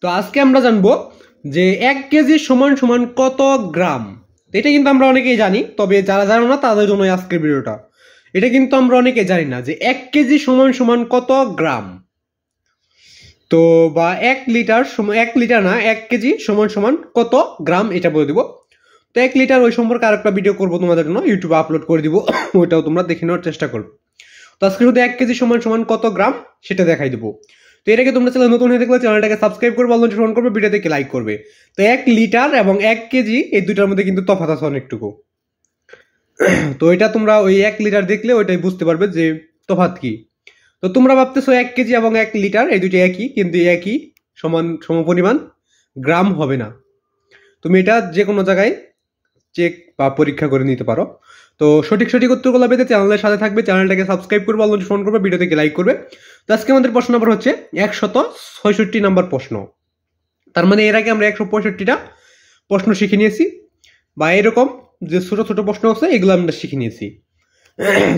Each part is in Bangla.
তো আজকে আমরা জানবো যে 1 কেজি সমান সমান কত গ্রাম। এটা কিন্তু আমরা অনেকেই জানি, তবে যারা জানো না তাদের জন্য আজকের ভিডিওটা। এটা কিন্তু আমরা অনেকেই জানি না যে 1 কেজি সমান সমান কত গ্রাম। তো বা 1 লিটার 1 লিটার না 1 কেজি সমান সমান কত গ্রাম এটা বলে দিব। তো 1 লিটার ওই সম্পর্কে আরেকটা ভিডিও করবো তোমাদের জন্য, ইউটিউবে আপলোড করে দিব, ওইটাও তোমরা দেখে নেওয়ার চেষ্টা করবে। তো আজকে শুধু 1 কেজি সমান সমান কত গ্রাম সেটা দেখাই দেবো। তো এর আগে তোমরা চ্যানেল নতুন হয়ে থাকলে চ্যানেলটাকে সাবস্ক্রাইব করবে, অল নোটিফিকেশন করবে, ভিডিওতে লাইক করবে। তো 1 লিটার এবং 1 কেজি এই দুটার মধ্যে কিন্তু তফাৎ আছে অনেকটুকু। তো এটা তোমরা ওই 1 লিটার দেখলে ওইটাই বুঝতে পারবে যে তফাৎ কি। তো তোমরা ভাবতেছো 1 কেজি এবং 1 লিটার এই দুটো একই, কিন্তু একই সমপরিমাণ গ্রাম হবে না। তুমি এটা যে কোনো জায়গায় চেক বা পরীক্ষা করে নিতে পারো। তো সঠিক উত্তরগুলো পেতে চ্যানেলের সাথে থাকবে, চ্যানেলটাকে সাবস্ক্রাইব করবে, অল নোটিফিকেশন করবে, ভিডিওতে লাইক করবে। তো আজকে আমাদের প্রশ্ন নম্বর হচ্ছে 166 নম্বর প্রশ্ন। তার মানে এর আগে আমরা 165টা প্রশ্ন শিখে নিয়েছি, বা এরকম যে ছোট ছোট প্রশ্ন আছে এগুলো আমরা শিখে নিয়েছি।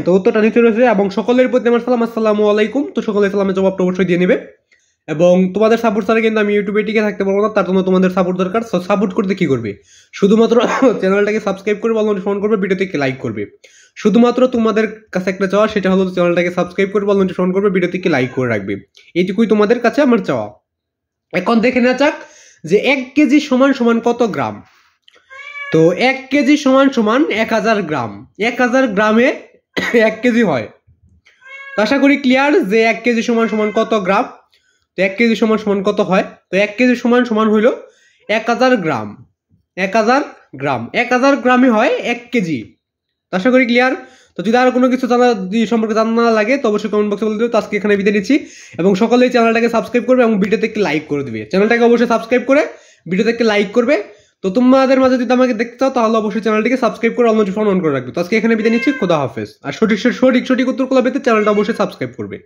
তো উত্তরটা নিচে রয়েছে এবং সকলের প্রতি আমার সালাম, আসসালামু আলাইকুম। তো সকলের সালামের জবাবটা অবশ্যই দিয়ে নেবে। এবং তোমাদের সাপোর্ট ছাড়া কিন্তু আমি ইউটিউবে টিকে থাকতে পারবো না, তার জন্য তোমাদের সাপোর্ট দরকার। সাপোর্ট করতে কি করবে? শুধুমাত্র চ্যানেলটাকে সাবস্ক্রাইব করবে, অল নোটিফিকেশন করবে, ভিডিওতে লাইক করবে। শুধুমাত্র তোমাদের কাছে একটা চাওয়া, সেটা হলো চ্যানেলটাকে সাবস্ক্রাইব করবে, অল নোটিফিকেশন করবে, ভিডিওতে লাইক করে রাখবে। এইটুকুই তোমাদের কাছে আমার চাওয়া। এখন দেখে নেওয়া যাক যে 1 কেজি সমান সমান কত গ্রাম। তো 1 কেজি সমান সমান 1000 গ্রাম। 1000 গ্রামে 1 কেজি হয়। তো আশা করি ক্লিয়ার যে 1 কেজি সমান সমান কত গ্রাম। তো 1 কেজি সমান সমান কত হয়? তো 1 কেজি সমান সমান হইল 1000 গ্রাম। 1000 গ্রাম, 1000 গ্রামে হয় 1 কেজি। তো আশা করি ক্লিয়ার। তো যদি আরো কোনো কিছু সম্পর্কে জানা লাগে তো অবশ্যই কমেন্ট বক্সে বলে দিও। তো আজকে এখানে বিদায় নিচ্ছি এবং সকলেই চ্যানেলটাকে সাবস্ক্রাইব করবে এবং ভিডিওতে লাইক করে দিবে। চ্যানেলটাকে অবশ্যই সাবস্ক্রাইব করে ভিডিওতে লাইক করবে। তো তোমাদের মাঝে যদি আমাকে দেখতে চাও তাহলে অবশ্যই চ্যানেলটিকে সাবস্ক্রাইব করে অল নোটিফিকেশন অন করে রাখবে। তো আজকে এখানে বিদায় নিচ্ছি, খোদা হাফেজ। আর সঠিক উত্তরগুলো পেতে চ্যানেলটা অবশ্যই সাবস্ক্রাইব করবে।